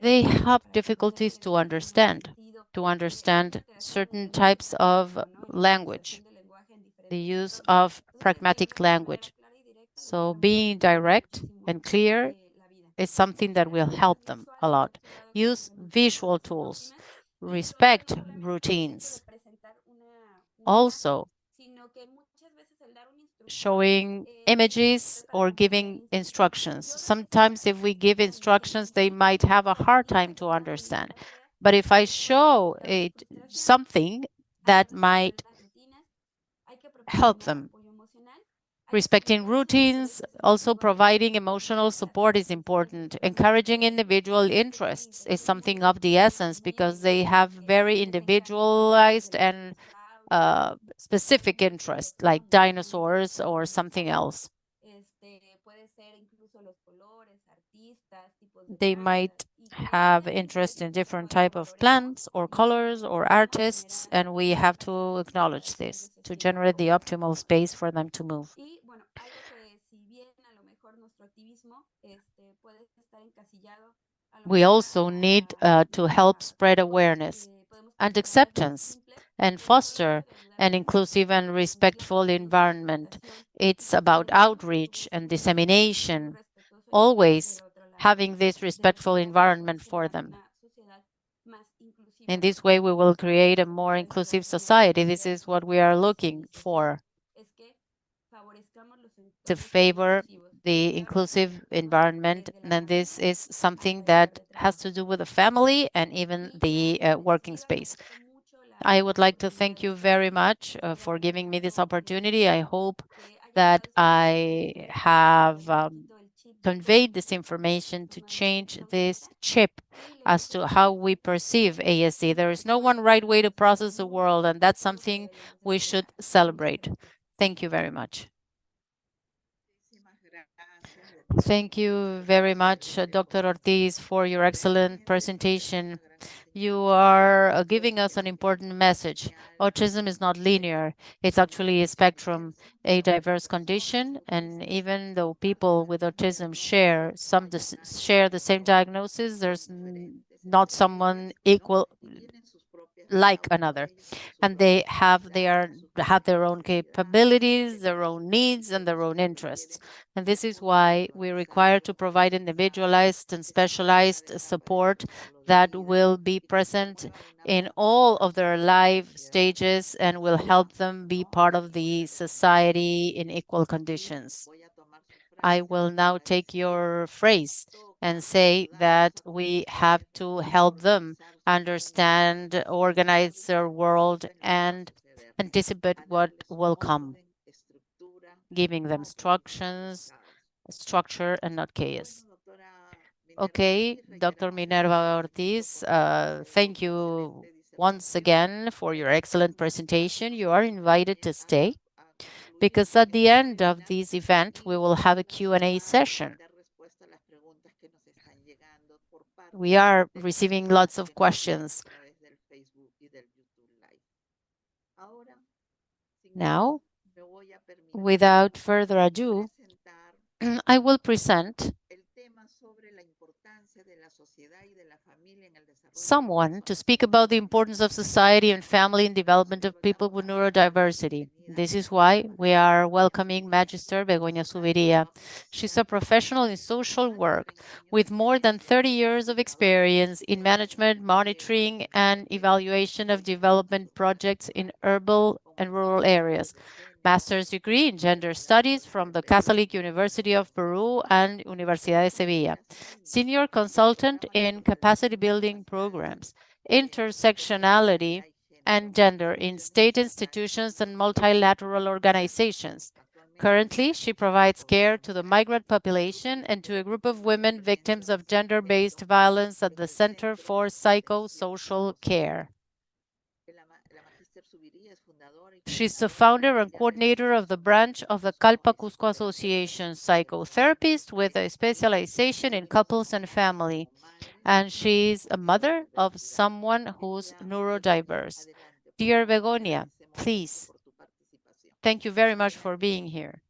They have difficulties to understand certain types of language, the use of pragmatic language. So being direct and clear is something that will help them a lot. Use visual tools, respect routines. Also, showing images or giving instructions. Sometimes if we give instructions, they might have a hard time to understand. But if I show it something that might help them, respecting routines, also providing emotional support is important. Encouraging individual interests is something of the essence because they have very individualized and specific interests, like dinosaurs or something else. They might have interest in different type of plants or colors or artists, and we have to acknowledge this to generate the optimal space for them to move. We also need to help spread awareness and acceptance and foster an inclusive and respectful environment. It's about outreach and dissemination, always having this respectful environment for them. In this way, we will create a more inclusive society. This is what we are looking for, to favor the inclusive environment. And this is something that has to do with the family and even the working space. I would like to thank you very much for giving me this opportunity. I hope that I have conveyed this information to change this chip as to how we perceive ASD. There is no one right way to process the world, and that's something we should celebrate. Thank you very much. Thank you very much, Dr. Ortiz, for your excellent presentation. You are giving us an important message. Autism is not linear. It's actually a spectrum, a diverse condition. And even though people with autism share the same diagnosis, there's not someone equal like another, and they have their own capabilities, their own needs, and their own interests. And this is why we require to provide individualized and specialized support that will be present in all of their life stages and will help them be part of the society in equal conditions. I will now take your phrase and say that we have to help them understand, organize their world, and anticipate what will come, giving them structure, and not chaos. Okay, Dr. Minerva Ortiz, thank you once again for your excellent presentation. You are invited to stay because at the end of this event, we will have a Q&A session. We are receiving lots of questions. Now, without further ado, I will present someone to speak about the importance of society and family in development of people with neurodiversity. This is why we are welcoming Magister Begoña Subiria. She's a professional in social work with more than 30 years of experience in management, monitoring, and evaluation of development projects in urban and rural areas. Master's degree in gender studies from the Catholic University of Peru and Universidad de Sevilla. Senior consultant in capacity building programs, intersectionality, and gender in state institutions and multilateral organizations. Currently, she provides care to the migrant population and to a group of women victims of gender-based violence at the Center for Psychosocial Care. She's the founder and coordinator of the branch of the Calpa Cusco Association, psychotherapist with a specialization in couples and family. And she's a mother of someone who's neurodiverse. Dear Begonia, please, thank you very much for being here.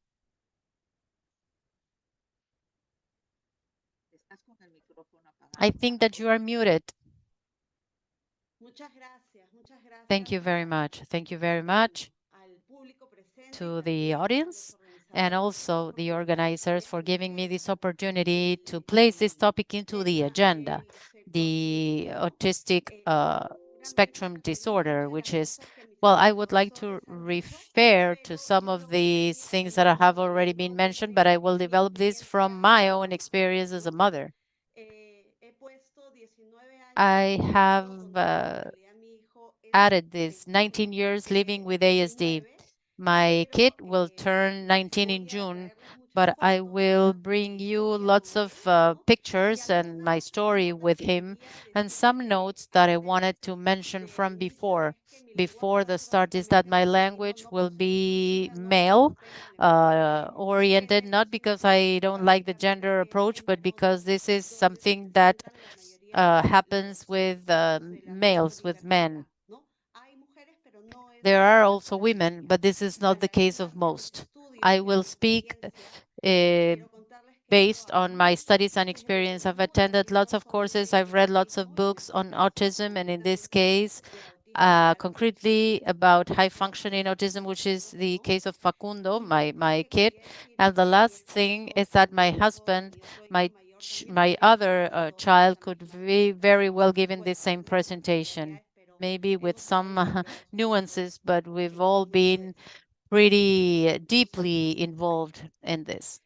I think that you are muted. Thank you very much. Thank you very much to the audience and also the organizers for giving me this opportunity to place this topic into the agenda, the autistic spectrum disorder, which is, well, I would like to refer to some of these things that have already been mentioned, but I will develop this from my own experience as a mother. I have added this 19 years living with ASD. My kid will turn 19 in June, but I will bring you lots of pictures and my story with him and some notes that I wanted to mention from before the start is that my language will be male oriented, not because I don't like the gender approach, but because this is something that happens with males, with men. There are also women, but this is not the case of most. I will speak based on my studies and experience. I've attended lots of courses, I've read lots of books on autism, and in this case, concretely about high functioning autism, which is the case of Facundo, my kid. And the last thing is that my husband, my other child could very well give in the same presentation, maybe with some nuances, but we've all been pretty deeply involved in this.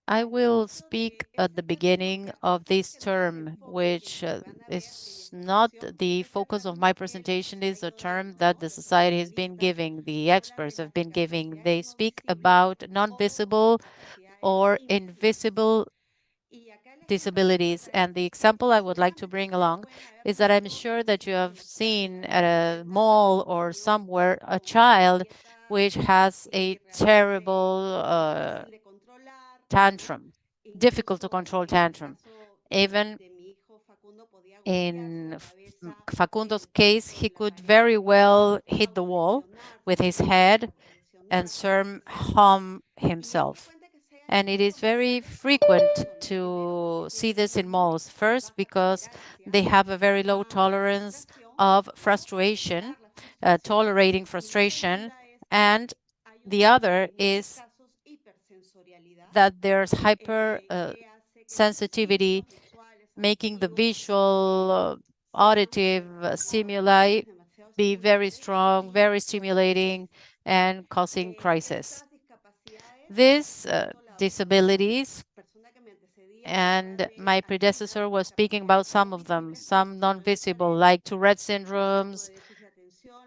I will speak at the beginning of this term, which is not the focus of my presentation, is a term that the society has been giving, the experts have been giving. They speak about non-visible or invisible disabilities. And the example I would like to bring along is that I'm sure that you have seen at a mall or somewhere a child which has a terrible tantrum, difficult to control tantrum. Even in Facundo's case, he could very well hit the wall with his head and harm himself. And it is very frequent to see this in malls. First, because they have a very low tolerance of frustration, tolerating frustration. And the other is that there's hyper sensitivity, making the visual, auditive stimuli be very strong, very stimulating, and causing crisis. These disabilities, and my predecessor was speaking about some of them, some non-visible, like Tourette syndromes,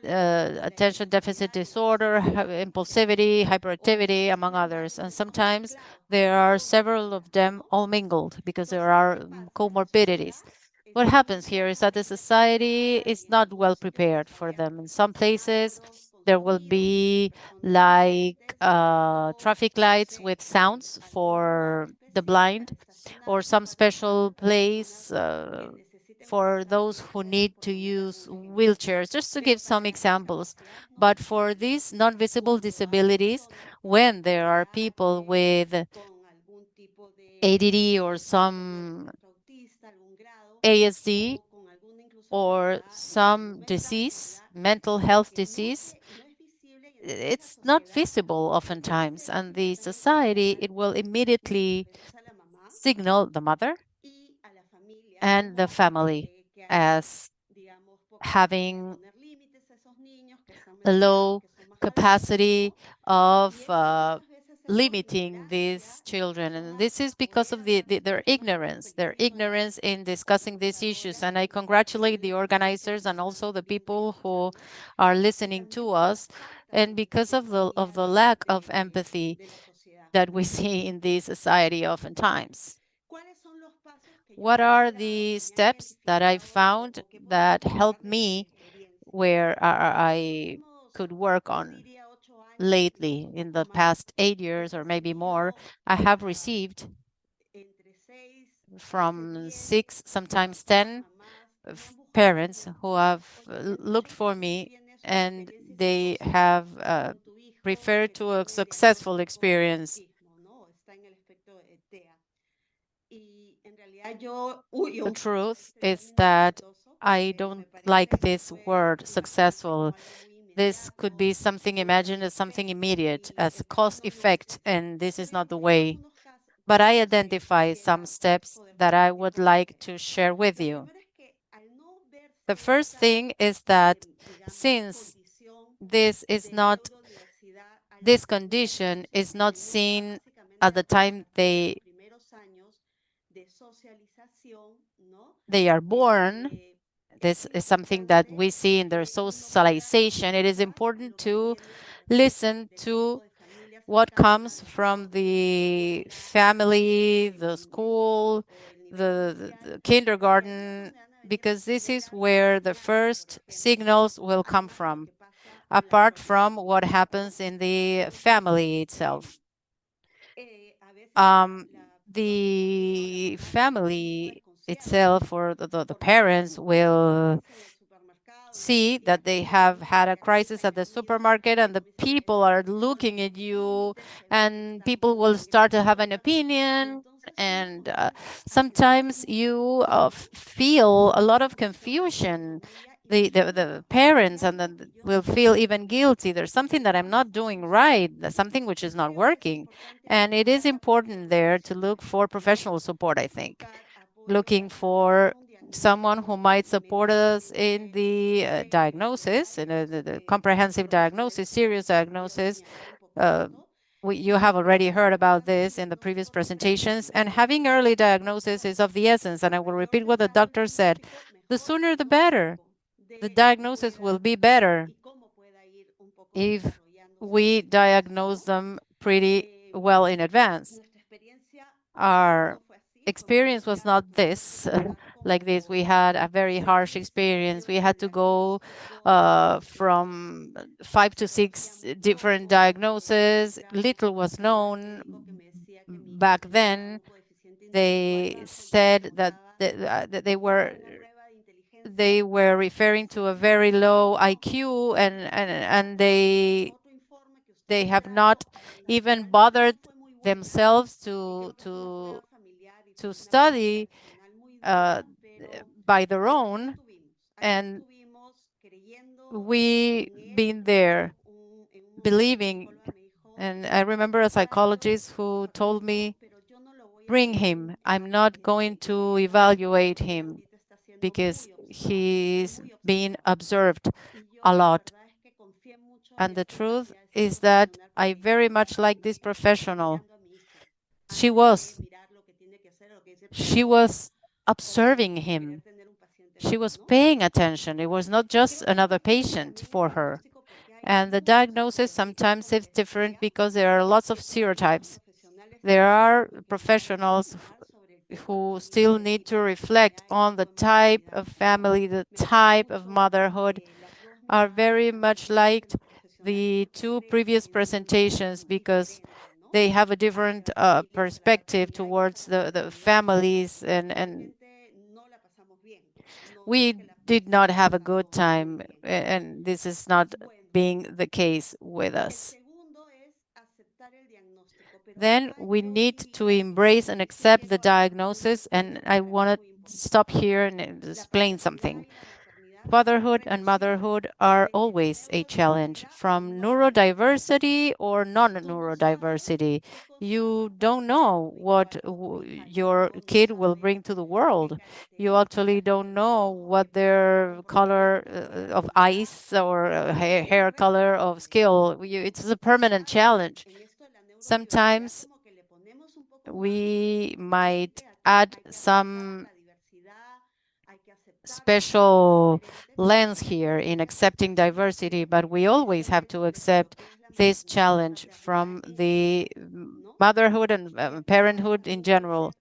attention deficit disorder, impulsivity, hyperactivity, among others. And sometimes there are several of them all mingled because there are comorbidities. What happens here is that the society is not well prepared for them. In some places, there will be like traffic lights with sounds for the blind, or some special place for those who need to use wheelchairs, just to give some examples. But for these non-visible disabilities, when there are people with ADD or some ASD or some disease, mental health disease, it's not visible oftentimes. And the society, it will immediately signal the mother and the family as having a low capacity of limiting these children. And this is because of their ignorance in discussing these issues. And I congratulate the organizers and also the people who are listening to us. And because of the lack of empathy that we see in this society oftentimes. What are the steps that I found that helped me where I could work on lately in the past 8 years or maybe more? I have received from 6, sometimes 10 parents who have looked for me, and they have referred to a successful experience. The truth is that I don't like this word successful. This could be something imagined as something immediate, as a cause effect, and this is not the way. But I identify some steps that I would like to share with you. The first thing is that since this is not, this condition is not seen at the time they are born, this is something that we see in their socialization. It is important to listen to what comes from the family, the school, the kindergarten, because this is where the first signals will come from, apart from what happens in the family itself. Um, the family itself or the parents will see that they have had a crisis at the supermarket and the people are looking at you and people will start to have an opinion and sometimes you feel a lot of confusion. The parents and then will feel even guilty. There's something that I'm not doing right, there's something which is not working, and it is important there to look for professional support. I think looking for someone who might support us in the diagnosis, in the comprehensive diagnosis, serious diagnosis. Uh, you have already heard about this in the previous presentations, and having early diagnosis is of the essence. And I will repeat what the doctor said: the sooner the better. The diagnosis will be better if we diagnose them pretty well in advance. Our experience was not this like this. We had a very harsh experience. We had to go from 5 to 6 different diagnoses. Little was known back then. They said that that they were referring to a very low IQ, and they have not even bothered themselves to study uh, by their own, and we been there believing. And I remember a psychologist who told me, bring him, I'm not going to evaluate him because he's being observed a lot. And the truth is that I very much like this professional. She was she was observing him. She was paying attention. It was not just another patient for her. And the diagnosis sometimes is different because there are lots of stereotypes. There are professionals who still need to reflect on the type of family, the type of motherhood, are very much like the two previous presentations because they have a different perspective towards the families, and we did not have a good time, and this is not being the case with us. Then we need to embrace and accept the diagnosis, and I want to stop here and explain something. Fatherhood and motherhood are always a challenge, from neurodiversity or non-neurodiversity. You don't know what your kid will bring to the world. You actually don't know what their color of eyes or hair color of skill. It's a permanent challenge. Sometimes we might add some special lens here in accepting diversity, but we always have to accept this challenge from the motherhood and parenthood in general.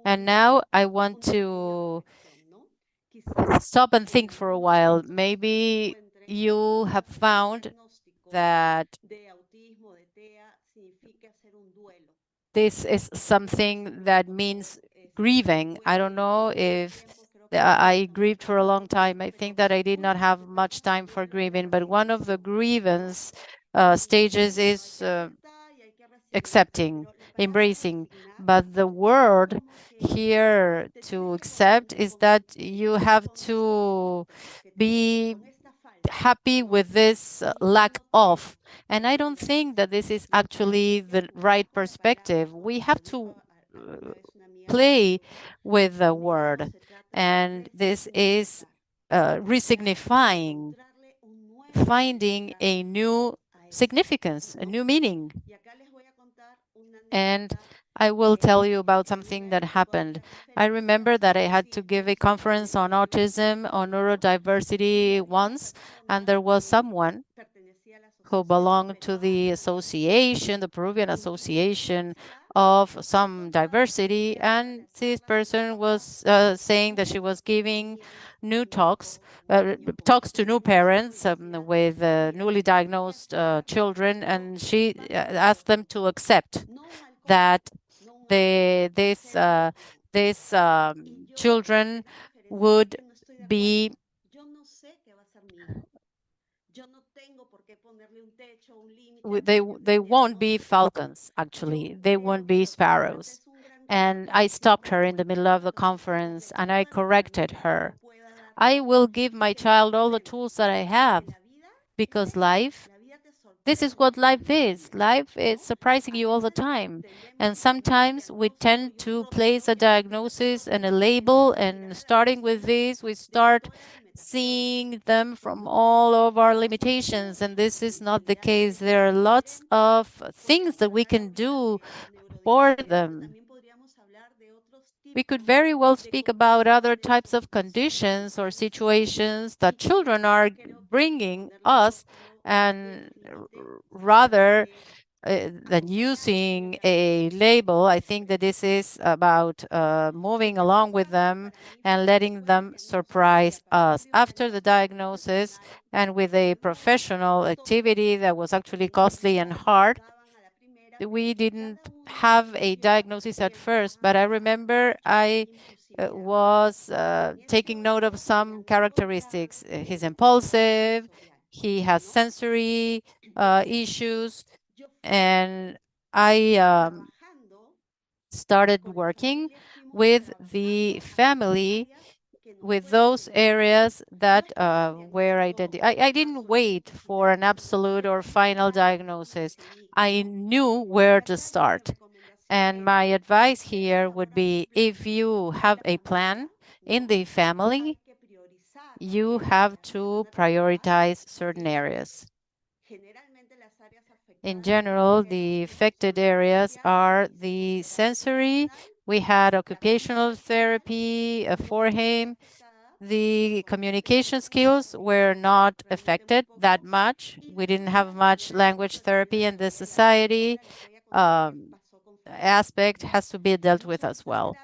And now I want to stop and think for a while. Maybe you have found that this is something that means grieving. I don't know if I grieved for a long time. I think that I did not have much time for grieving, but one of the grievance stages is accepting. embracing. But the word here to accept is that you have to be happy with this lack of. And I don't think that this is actually the right perspective. We have to uh, play with the word. And this is resignifying, finding a new significance, a new meaning. And I will tell you about something that happened. I remember that I had to give a conference on autism, on neurodiversity once, and there was someone who belonged to the association, the Peruvian Association of some diversity, and this person was saying that she was giving new talks to new parents with newly diagnosed children, and she asked them to accept that these children would be they won't be falcons, actually. They won't be sparrows. And I stopped her in the middle of the conference and I corrected her. I will give my child all the tools that I have because this is what life is. Life is surprising you all the time. And sometimes we tend to place a diagnosis and a label, and starting with this, we start seeing them from all of our limitations. And this is not the case. There are lots of things that we can do for them. We could very well speak about other types of conditions or situations that children are bringing us, and rather than using a label, I think that this is about moving along with them and letting them surprise us. After the diagnosis and with a professional activity that was actually costly and hard, we didn't have a diagnosis at first, but I remember I was taking note of some characteristics. He's impulsive, he has sensory issues, and I started working with the family with those areas that were identified. I didn't wait for an absolute or final diagnosis. I knew where to start. And my advice here would be, if you have a plan in the family, you have to prioritize certain areas. In general, the affected areas are the sensory. We had occupational therapy for him. The communication skills were not affected that much. We didn't have much language therapy, and the society aspect has to be dealt with as well.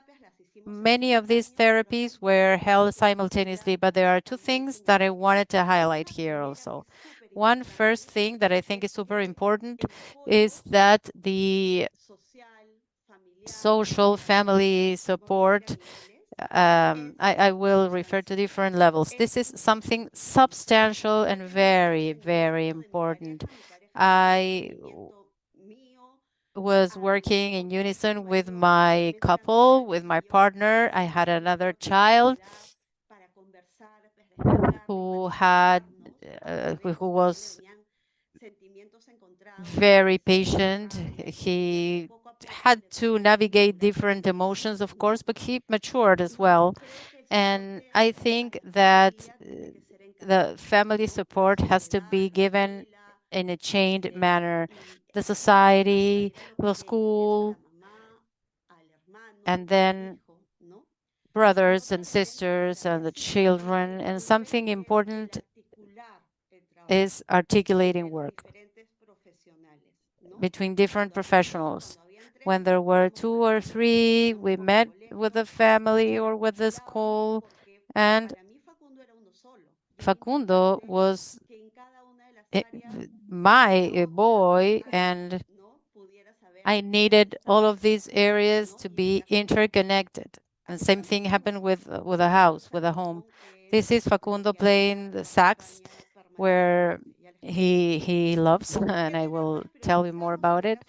Many of these therapies were held simultaneously, but there are two things that I wanted to highlight here also. One first thing that I think is super important is that the social family support, I will refer to different levels. This is something substantial and very, very important. I was working in unison with my couple, with my partner. I had another child who had who was very patient. He had to navigate different emotions, of course, but he matured as well. And I think that the family support has to be given in a chained manner. The society, the school, and then brothers and sisters and the children. And something important is articulating work between different professionals. When there were two or three, we met with the family or with the school, and Facundo was my boy, and I needed all of these areas to be interconnected. And same thing happened with a house, with a home. This is Facundo playing the sax, where he loves, and I will tell you more about it.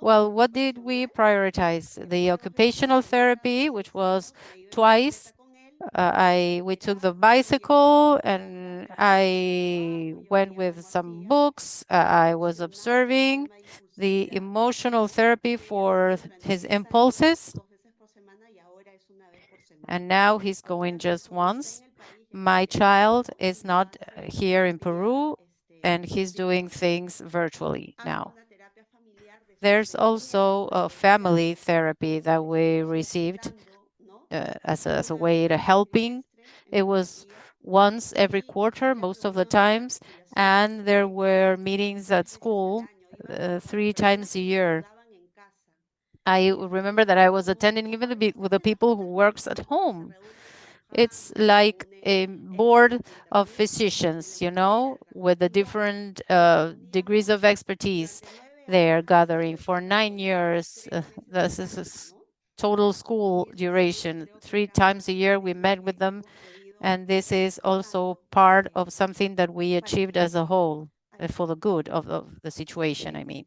Well, what did we prioritize? The occupational therapy, which was twice. We took the bicycle and I went with some books. I was observing the emotional therapy for his impulses, and now he's going just once. My child is not here in Peru, and he's doing things virtually now. There's also a family therapy that we received as a way to helping. It was once every quarter, most of the times, and there were meetings at school 3 times a year. I remember that I was attending even with the people who works at home. It's like a board of physicians, with the different degrees of expertise they are gathering for 9 years. This is total school duration. 3 times a year we met with them, and this is also part of something that we achieved as a whole for the good of the situation, I mean.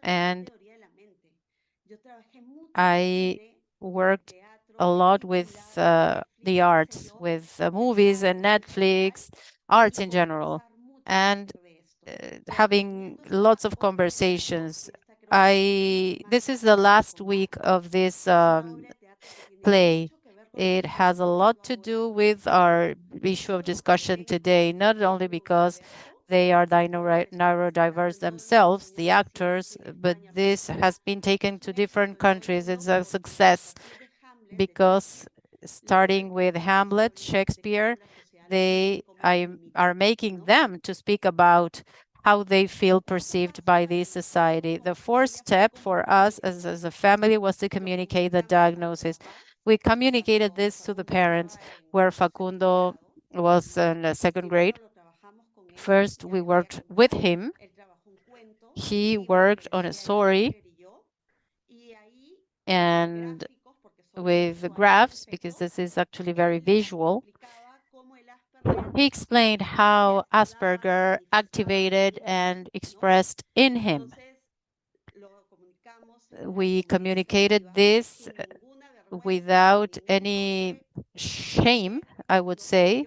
And I worked a lot with the arts, with movies and Netflix, arts in general, and having lots of conversations. This is the last week of this play. It has a lot to do with our issue of discussion today, not only because they are neurodiverse themselves, the actors, but this has been taken to different countries. It's a success because starting with Hamlet, Shakespeare, are making them to speak about how they feel perceived by this society. The fourth step for us as a family was to communicate the diagnosis. We communicated this to the parents, where Facundo was in the second grade. First, we worked with him. He worked on a story and with graphs, because this is actually very visual. He explained how Asperger activated and expressed in him. We communicated this without any shame, I would say.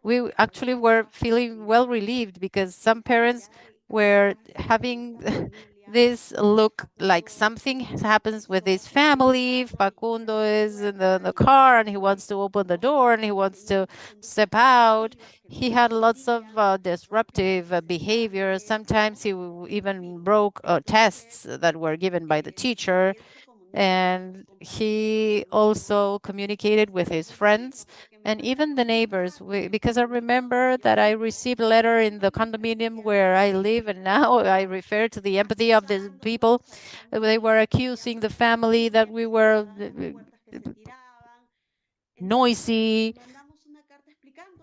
We actually were feeling well relieved because some parents were having this look like something happens with his family. Facundo is in the car and he wants to open the door and he wants to step out. He had lots of disruptive behavior. Sometimes he even broke tests that were given by the teacher, and he also communicated with his friends and even the neighbors. Because I remember that I received a letter in the condominium where I live, and now I refer to the empathy of the people. They were accusing the family that we were noisy.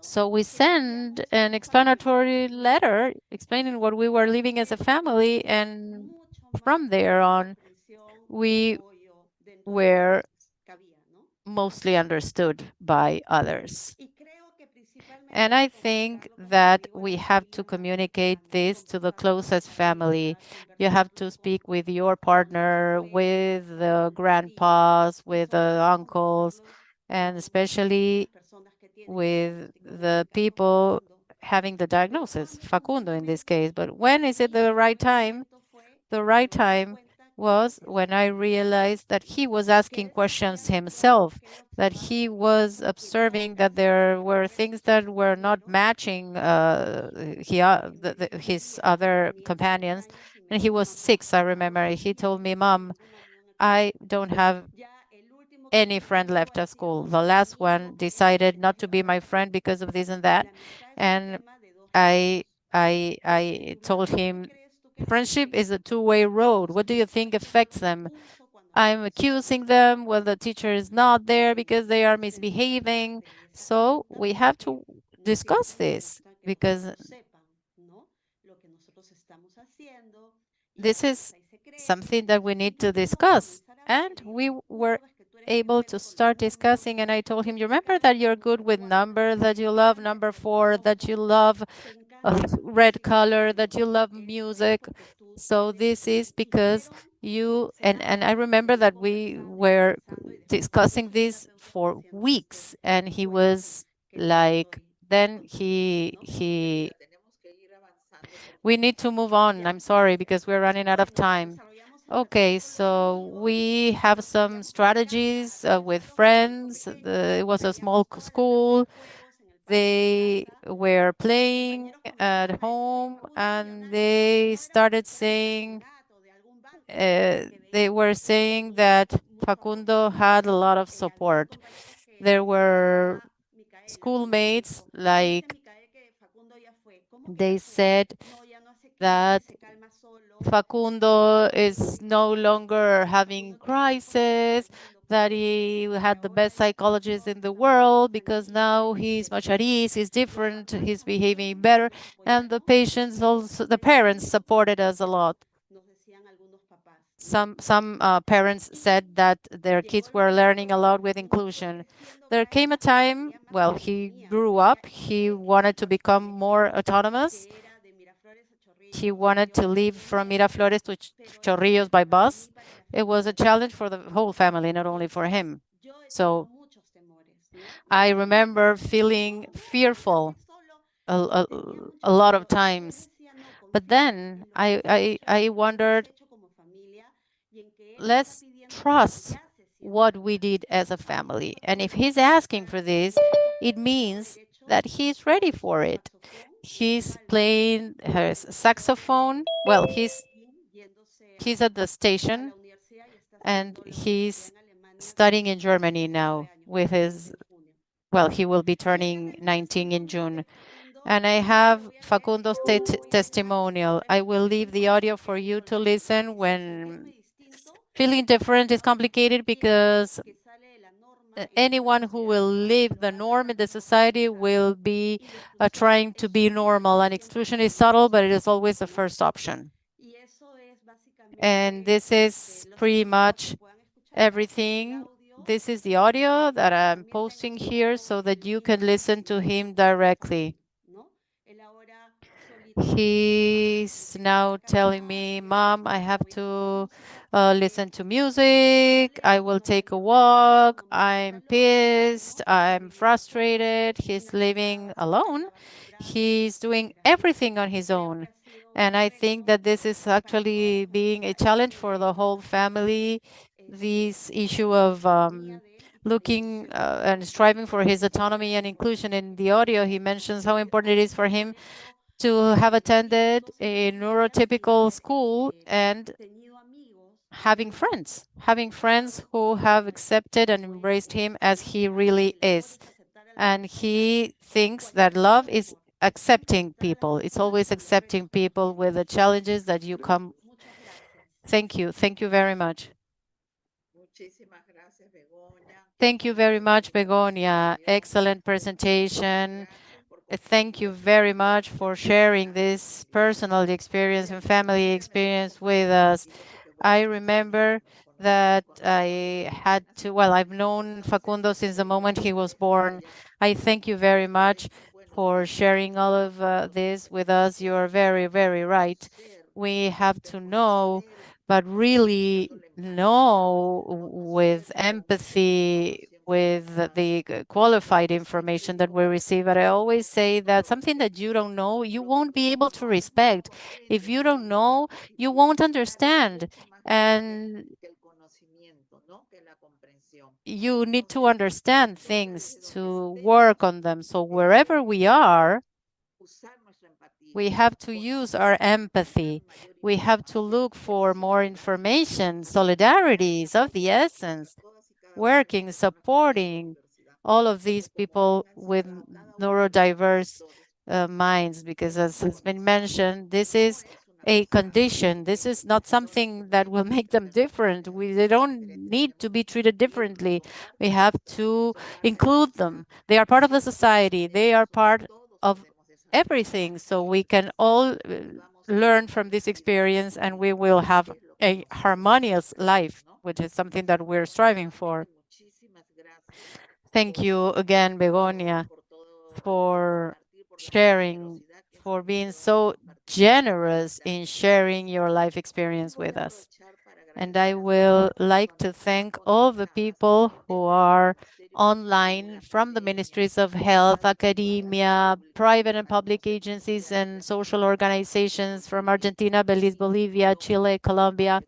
So we sent an explanatory letter explaining what we were living as a family, and from there on, we were mostly understood by others. And I think that we have to communicate this to the closest family. You have to speak with your partner, with the grandpas, with the uncles, and especially with the people having the diagnosis, Facundo in this case. But when is it the right time? The right time was when I realized that he was asking questions himself, that he was observing that there were things that were not matching his other companions. And he was 6, I remember. He told me, Mom, I don't have any friend left at school. The last one decided not to be my friend because of this and that. And I I told him, friendship is a two-way road. What do you think affects them? I'm accusing them when the teacher is not there because they are misbehaving. So we have to discuss this, because this is something that we need to discuss. And we were able to start discussing, and I told him, you remember that you're good with numbers, that you love number 4, that you love red color, that you love music. So this is because you and I remember that we were discussing this for weeks, and he was like, then he we need to move on. I'm sorry because we're running out of time. Okay, so we have some strategies with friends. It was a small school. They were playing at home and they were saying that Facundo had a lot of support. There were schoolmates, like they said that Facundo is no longer having crisis, that he had the best psychologist in the world because now he's much at ease, he's different, he's behaving better, and the parents supported us a lot. Some parents said that their kids were learning a lot with inclusion. There came a time, well, he grew up, he wanted to become more autonomous. He wanted to leave from Miraflores to Chorrillos by bus. It was a challenge for the whole family, not only for him. So I remember feeling fearful a, a, a lot of times. But then I wondered, let's trust what we did as a family. And if he's asking for this, it means that he's ready for it. He's playing his saxophone. Well, he's at the station and he's studying in Germany now with his, well, he will be turning 19 in June. And I have Facundo's testimonial. I will leave the audio for you to listen. When feeling different is complicated because anyone who will live the norm in the society will be trying to be normal, and exclusion is subtle, but it is always the first option. And this is pretty much everything. This is the audio that I'm posting here so that you can listen to him directly. He's now telling me, Mom, I have to listen to music. I will take a walk. I'm pissed. I'm frustrated. He's living alone. He's doing everything on his own. And I think that this is actually being a challenge for the whole family. This issue of looking and striving for his autonomy and inclusion. In the audio, he mentions how important it is for him to have attended a neurotypical school and having friends who have accepted and embraced him as he really is. And he thinks that love is accepting people. It's always accepting people with the challenges that you come. Thank you. Thank you very much. Thank you very much, Begonia. Excellent presentation. Thank you very much for sharing this personal experience and family experience with us. I remember that I had to, well, I've known Facundo since the moment he was born. I thank you very much for sharing all of this with us. You are very, very right. We have to know, but really know with empathy, with the qualified information that we receive. But I always say that something that you don't know, you won't be able to respect. If you don't know, you won't understand. And you need to understand things to work on them. So wherever we are, we have to use our empathy. We have to look for more information. Solidarity is of the essence. Working, supporting all of these people with neurodiverse minds, because as has been mentioned, this is a condition. This is not something that will make them different. They don't need to be treated differently. We have to include them. They are part of the society. They are part of everything. So we can all learn from this experience and we will have a harmonious life, which is something that we're striving for. Thank you again, Begonia, for sharing, for being so generous in sharing your life experience with us. And I will like to thank all the people who are online from the ministries of health, academia, private and public agencies, and social organizations from Argentina, Belize, Bolivia, Chile, Colombia,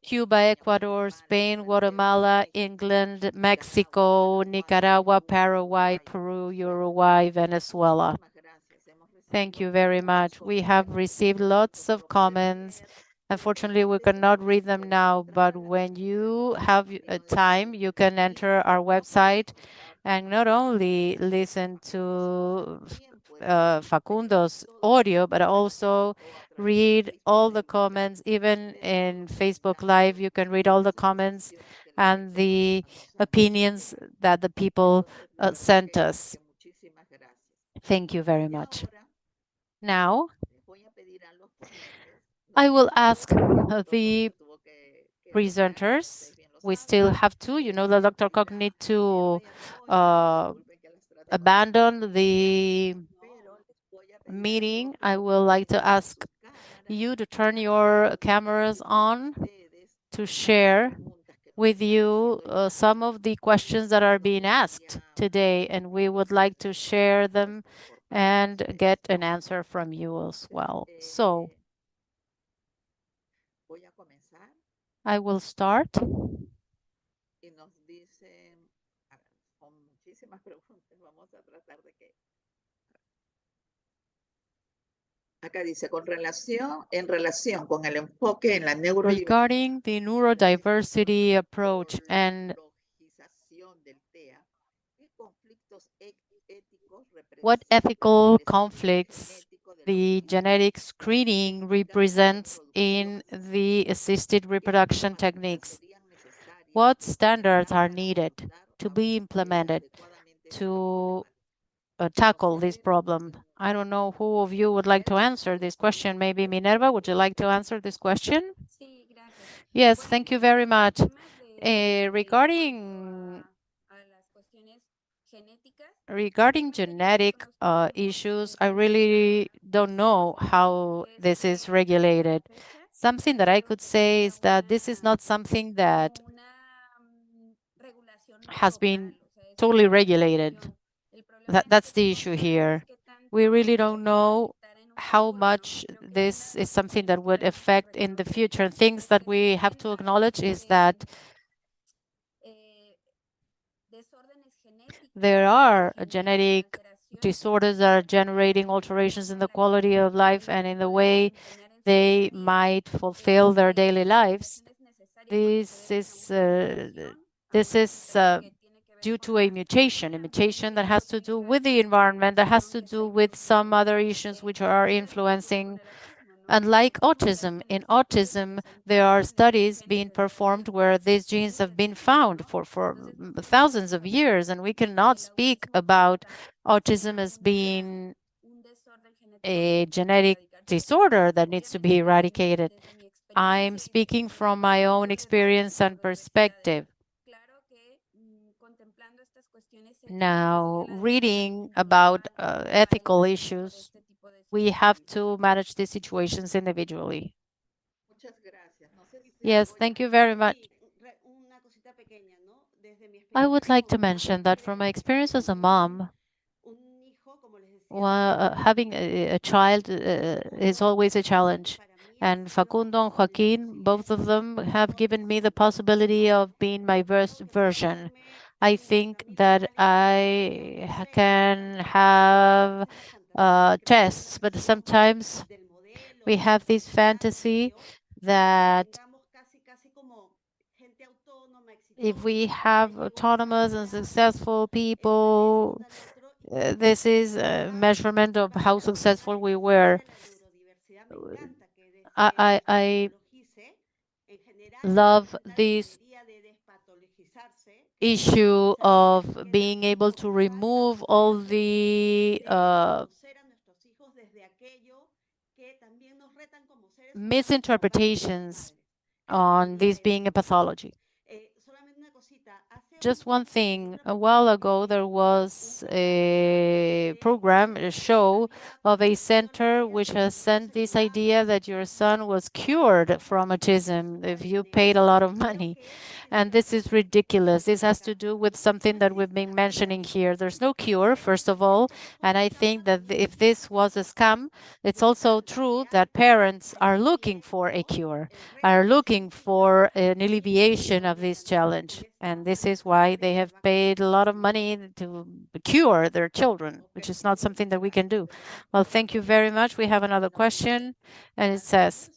Cuba, Ecuador, Spain, Guatemala, England, Mexico, Nicaragua, Paraguay, Peru, Uruguay, Venezuela. Thank you very much. We have received lots of comments. Unfortunately, we cannot read them now, but when you have time, you can enter our website and not only listen to Facundo's audio, but also read all the comments. Even in Facebook Live, you can read all the comments and the opinions that the people sent us. Thank you very much. Now, I will ask the presenters. We still have two. You know that Dr. Koch need to uh, abandon the meeting. I would like to ask you to turn your cameras on to share with you some of the questions that are being asked today, and we would like to share them and get an answer from you as well. So I will start. Acá dice, en relación con el enfoque en la neurodiversidad Regarding the neurodiversity approach and what ethical conflicts the genetic screening represents in the assisted reproduction techniques. What standards are needed to be implemented to tackle this problem? I don't know who of you would like to answer this question. Maybe Minerva, would you like to answer this question? Yes, thank you very much. Regarding genetic issues, I really don't know how this is regulated. Something that I could say is that this is not something that has been totally regulated. That's the issue here. We really don't know how much this is something that would affect in the future. Things that we have to acknowledge is that there are genetic disorders that are generating alterations in the quality of life and in the way they might fulfill their daily lives. This is due to a mutation that has to do with the environment, that has to do with some other issues which are influencing. And like autism, in autism, there are studies being performed where these genes have been found for thousands of years, and we cannot speak about autism as being a genetic disorder that needs to be eradicated. I'm speaking from my own experience and perspective. Now, reading about ethical issues, we have to manage these situations individually. Yes, thank you very much. I would like to mention that from my experience as a mom, having a child is always a challenge. And Facundo and Joaquin, both of them have given me the possibility of being my best version. I think that can have tests, but sometimes we have this fantasy that if we have autonomous and successful people, this is a measurement of how successful we were. I love this issue of being able to remove all the misinterpretations on this being a pathology. just one thing. A while ago, there was a program, a show of a center which has sent this idea that your son was cured from autism if you paid a lot of money. And this is ridiculous. This has to do with something that we've been mentioning here. There's no cure, first of all. And I think that if this was a scam, it's also true that parents are looking for a cure, are looking for an alleviation of this challenge. And this is why they have paid a lot of money to cure their children, which is not something that we can do. Well, thank you very much. We have another question, and it says,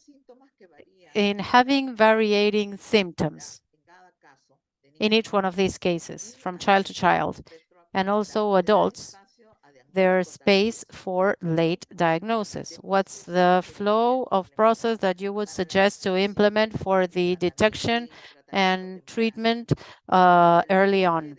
in having varying symptoms in each one of these cases, from child to child, and also adults, there's space for late diagnosis. What's the flow of process that you would suggest to implement for the detection and treatment early on?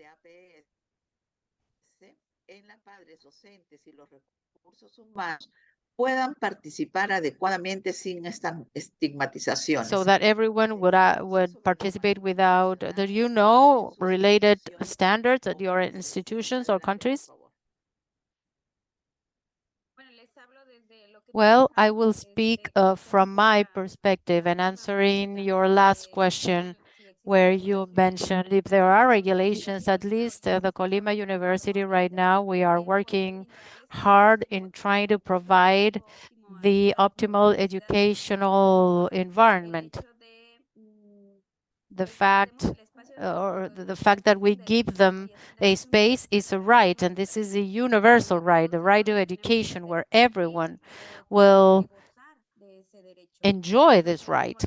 en las padres, docentes y los recursos humanos puedan participar adecuadamente sin estas So estigmatizaciones. that everyone would participate without, do you know, related standards at your institutions or countries? Well, I will speak from my perspective and answering your last question, where you mentioned if there are regulations. At least at the Colima University right now, we are working hard in trying to provide the optimal educational environment. The fact the fact that we give them a space is a right, and this is a universal right, the right to education, where everyone will enjoy this right.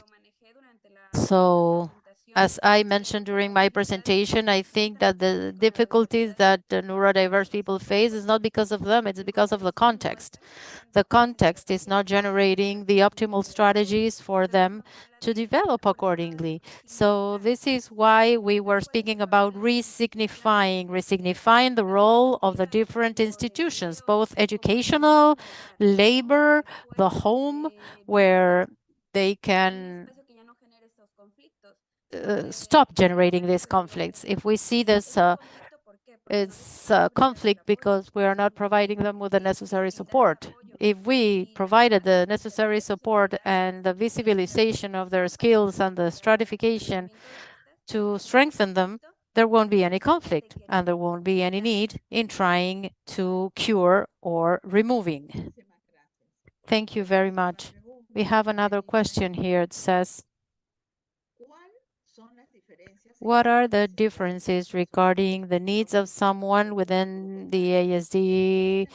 So, as I mentioned during my presentation, I think that the difficulties that the neurodiverse people face is not because of them, it's because of the context. The context is not generating the optimal strategies for them to develop accordingly. So this is why we were speaking about resignifying the role of the different institutions, both educational, labor, the home, where they can stop generating these conflicts. If we see this it's a conflict because we are not providing them with the necessary support. If we provided the necessary support and the visibilization of their skills and the stratification to strengthen them, there won't be any conflict and there won't be any need in trying to cure or removing. Thank you very much. We have another question here. It says, what are the differences regarding the needs of someone within the ASD,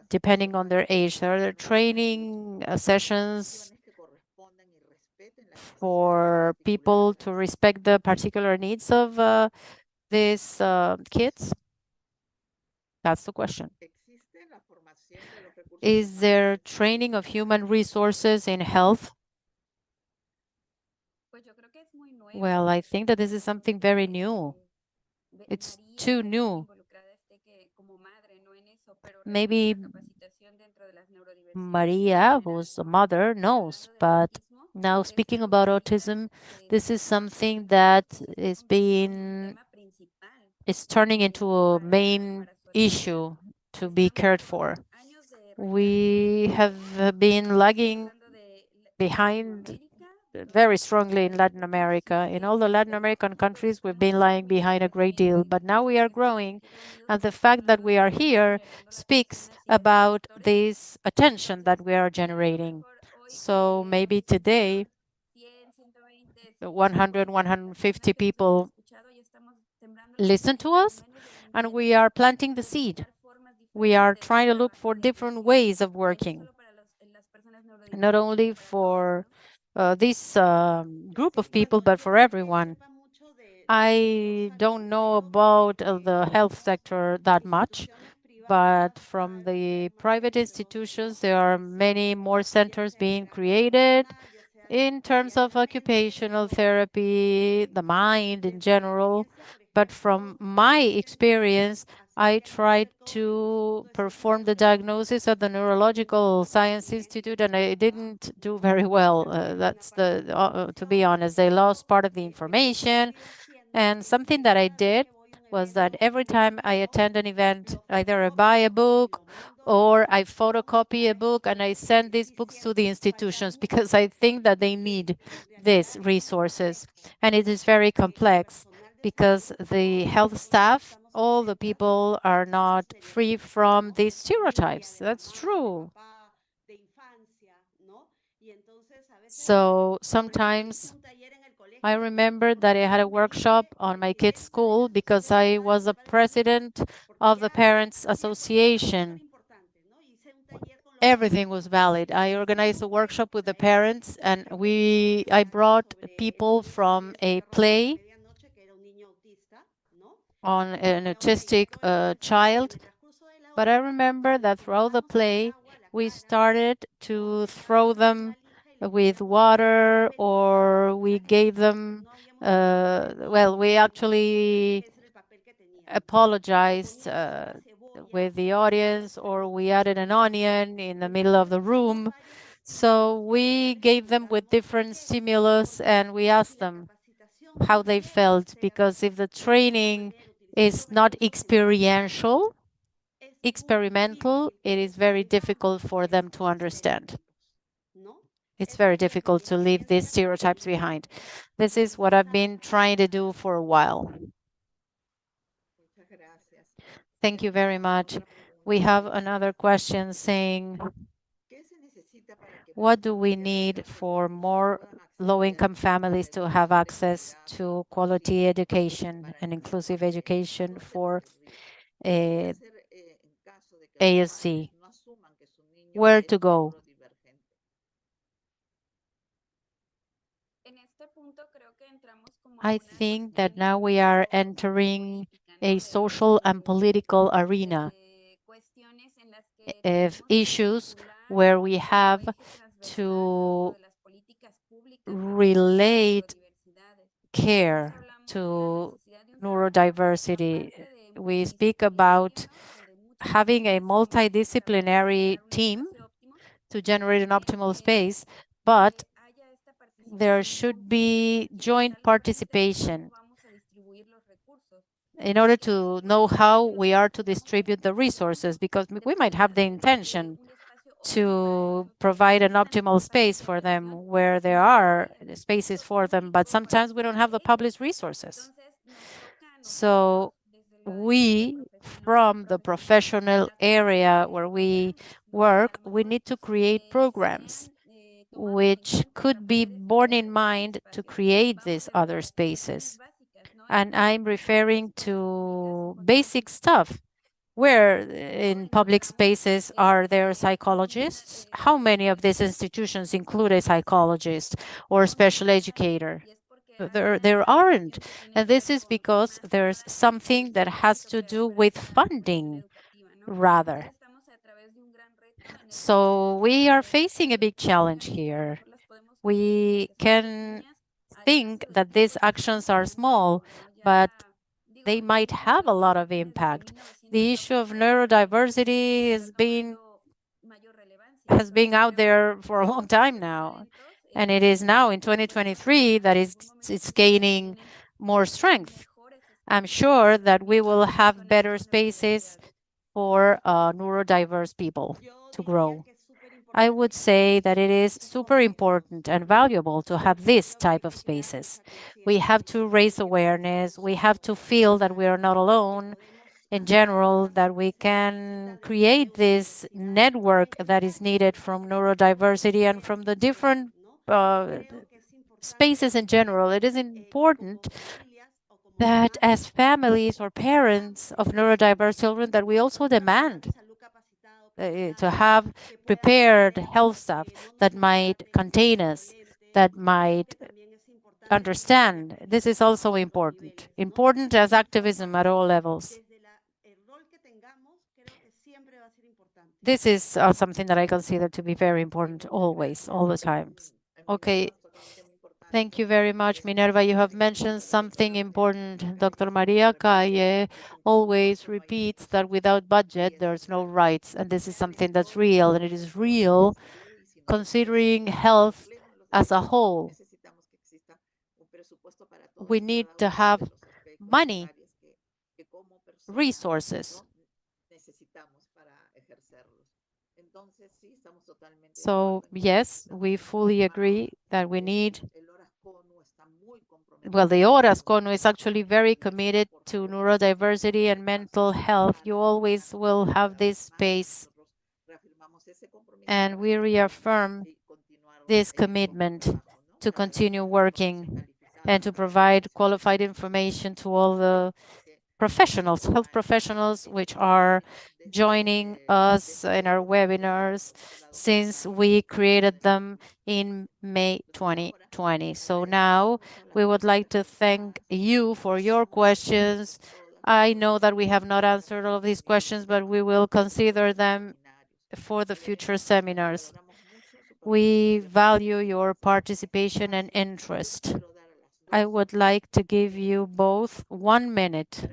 depending on their age? Are there training sessions for people to respect the particular needs of these kids? That's the question. Is there training of human resources in health? Well, I think that this is something very new. It's too new. Maybe Maria, who's a mother, knows, but now speaking about autism, this is something that is turning into a main issue to be cared for. We have been lagging behind very strongly in Latin America. In all the Latin American countries, we've been lagging behind a great deal, but now we are growing. And the fact that we are here speaks about this attention that we are generating. So maybe today, 100, 150 people listen to us, and we are planting the seed. We are trying to look for different ways of working, not only for this group of people, but for everyone. I don't know about the health sector that much, but from the private institutions, there are many more centers being created in terms of occupational therapy, the mind in general. But from my experience, I tried to perform the diagnosis at the Neurological Science Institute, and I didn't do very well. That's to be honest, they lost part of the information. And something that I did was that every time I attend an event, either I buy a book or I photocopy a book and I send these books to the institutions because I think that they need these resources. And it is very complex because the health staff, all the people are not free from these stereotypes. That's true. So sometimes I remember that I had a workshop on my kids' school because I was a president of the Parents Association. Everything was valid. I organized a workshop with the parents, and I brought people from a play on an autistic child. But I remember that throughout the play, we started to throw them with water, or we gave them, well, we actually apologized with the audience, or we added an onion in the middle of the room. So we gave them with different stimulus and we asked them how they felt, because if the training is not experimental, it is very difficult for them to understand. It's very difficult to leave these stereotypes behind. This is what I've been trying to do for a while. Thank you very much. We have another question saying, what do we need for more low-income families to have access to quality education and inclusive education for ASC? Where to go? I think that now we are entering a social and political arena of issues where we have to relate care to neurodiversity. We speak about having a multidisciplinary team to generate an optimal space, but there should be joint participation in order to know how we are to distribute the resources, because we might have the intention to provide an optimal space for them where there are spaces for them, but sometimes we don't have the public resources. So we, from the professional area where we work, we need to create programs which could be borne in mind to create these other spaces. And I'm referring to basic stuff. Where in public spaces are there psychologists? How many of these institutions include a psychologist or special educator? There aren't. And this is because there's something that has to do with funding rather. So we are facing a big challenge here. We can think that these actions are small, but they might have a lot of impact. The issue of neurodiversity has been out there for a long time now, and it is now in 2023 that it's gaining more strength. I'm sure that we will have better spaces for neurodiverse people to grow. I would say that it is super important and valuable to have this type of spaces. We have to raise awareness. We have to feel that we are not alone in general, that we can create this network that is needed from neurodiversity and from the different spaces in general. It is important that as families or parents of neurodiverse children, that we also demand to have prepared health staff that might contain us, that might understand. This is also important as activism at all levels. This is something that I consider to be very important always, all the times. Okay, thank you very much, Minerva. You have mentioned something important. Dr. Maria Calle always repeats that without budget, there's no rights. And this is something that's real, and it is real considering health as a whole. We need to have money, resources. So yes, we fully agree that we need, well, the Horas Cono is actually very committed to neurodiversity and mental health. You always will have this space, and we reaffirm this commitment to continue working and to provide qualified information to all the professionals, health professionals, which are joining us in our webinars since we created them in May 2020. So now we would like to thank you for your questions. I know that we have not answered all of these questions, but we will consider them for the future seminars. We value your participation and interest. I would like to give you both 1 minute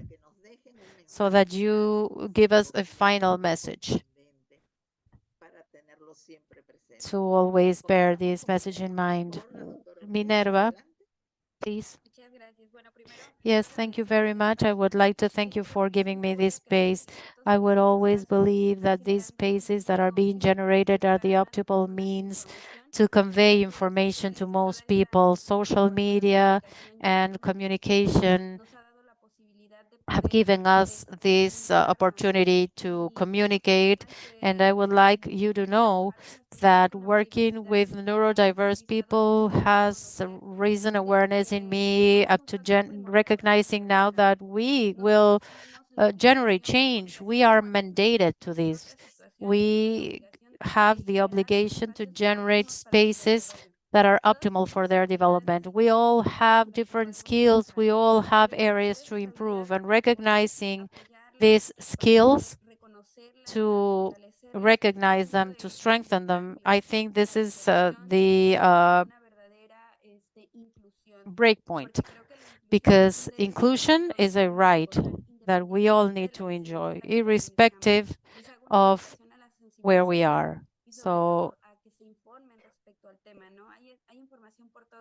so that you give us a final message to always bear this message in mind. Minerva, please. Yes, thank you very much. I would like to thank you for giving me this space. I would always believe that these spaces that are being generated are the optimal means to convey information to most people. Social media and communication have given us this opportunity to communicate. And I would like you to know that working with neurodiverse people has raised awareness in me up to recognizing now that we will generate change. We are mandated to this. We have the obligation to generate spaces that are optimal for their development. We all have different skills. We all have areas to improve, and recognizing these skills, to recognize them, to strengthen them, I think this is the break point, because inclusion is a right that we all need to enjoy, irrespective of where we are. So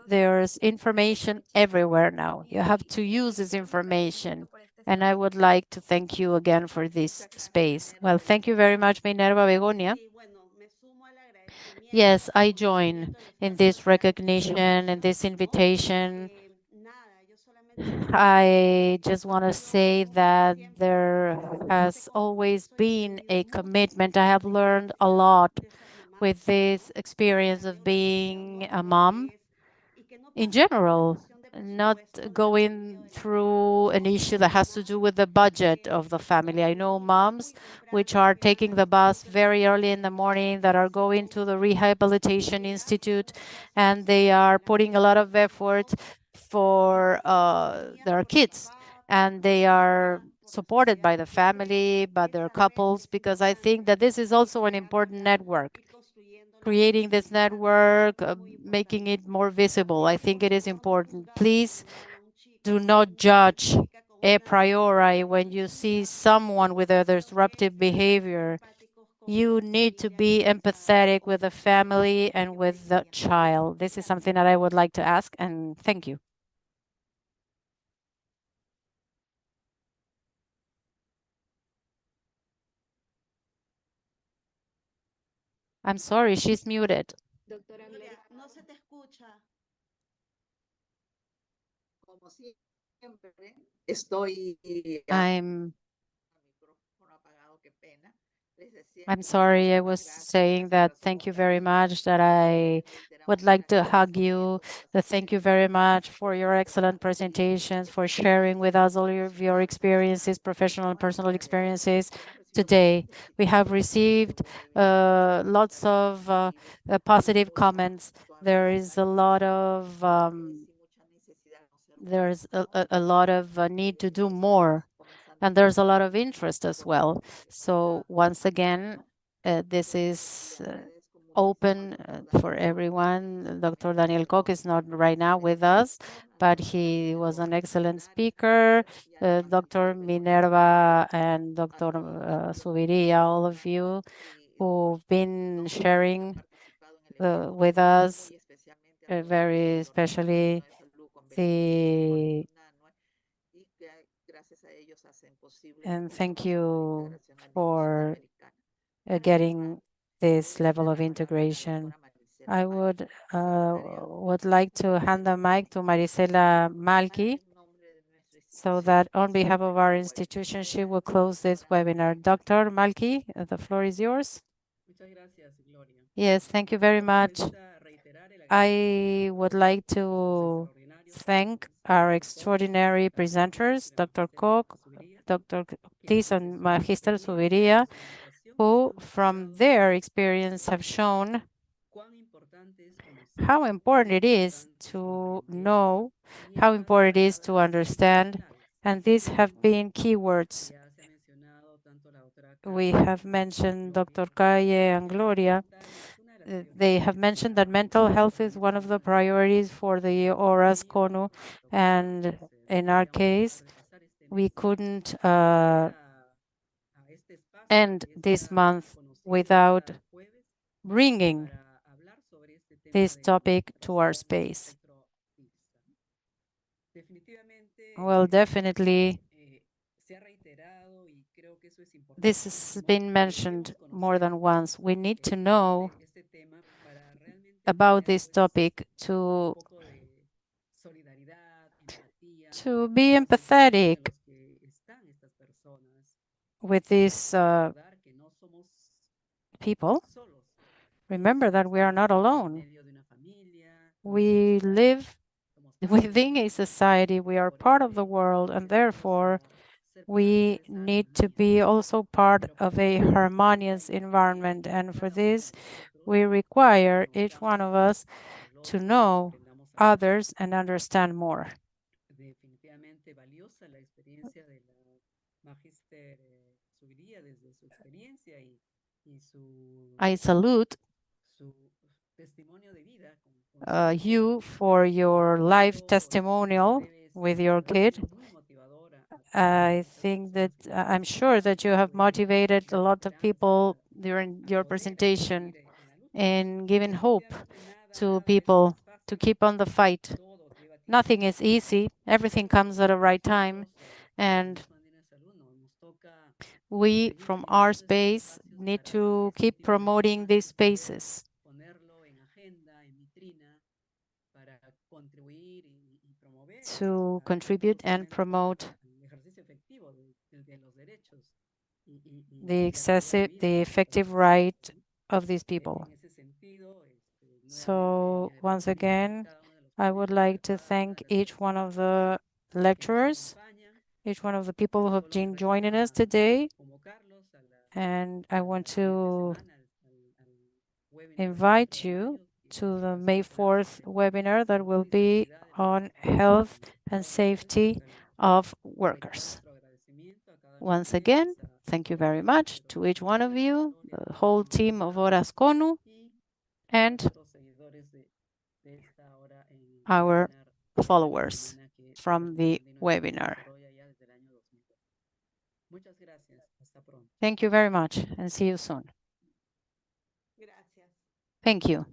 there's information everywhere now. You have to use this information. And I would like to thank you again for this space. Well, thank you very much, Minerva Begonia. Yes, I join in this recognition and this invitation. I just want to say that there has always been a commitment. I have learned a lot with this experience of being a mom in general, not going through an issue that has to do with the budget of the family. I know moms which are taking the bus very early in the morning, that are going to the rehabilitation institute, and they are putting a lot of effort for their kids, and they are supported by the family, by their couples, because I think that this is also an important network. Creating this network, making it more visible, I think it is important. Please do not judge a priori when you see someone with a disruptive behavior. You need to be empathetic with the family and with the child. This is something that I would like to ask, and thank you. I'm sorry, she's muted. I'm I'm sorry, I was saying that thank you very much, that I would like to hug you, that thank you very much for your excellent presentations, for sharing with us all of your experiences, professional and personal experiences today. We have received lots of positive comments. There is a lot of there's a lot of need to do more, and there's a lot of interest as well. So once again, this is open for everyone. Dr. Daniel Koch is not right now with us, but he was an excellent speaker. Dr. Minerva and Dr. Subiria, all of you who've been sharing with us, very especially the and thank you for getting this level of integration. I would like to hand the mic to Marisela Malki so that on behalf of our institution, she will close this webinar. Dr. Malki, the floor is yours. Yes, thank you very much. I would like to thank our extraordinary presenters, Dr. Koch, Dr. Ortiz, and Magister Subiria, who from their experience have shown how important it is to know, how important it is to understand, and these have been keywords. We have mentioned Dr. Calle and Gloria. They have mentioned that mental health is one of the priorities for the ORAS CONU, and in our case, we couldn't end this month without bringing this topic to our space. Well, definitely, this has been mentioned more than once. We need to know about this topic to be empathetic with these people. Remember that we are not alone. We live within a society, we are part of the world, and therefore we need to be also part of a harmonious environment. And for this, we require each one of us to know others and understand more. I salute you for your life testimonial with your kid. I think that I'm sure that you have motivated a lot of people during your presentation in giving hope to people to keep on the fight. Nothing is easy. Everything comes at the right time. And we, from our space, need to keep promoting these spaces to contribute and promote the effective right of these people. So once again, I would like to thank each one of the lecturers, each one of the people who have been joining us today. And I want to invite you to the May 4th webinar that will be on health and safety of workers. Once again, thank you very much to each one of you, the whole team of Horas CONU, and our followers from the webinar. Thank you very much and see you soon. Thank you.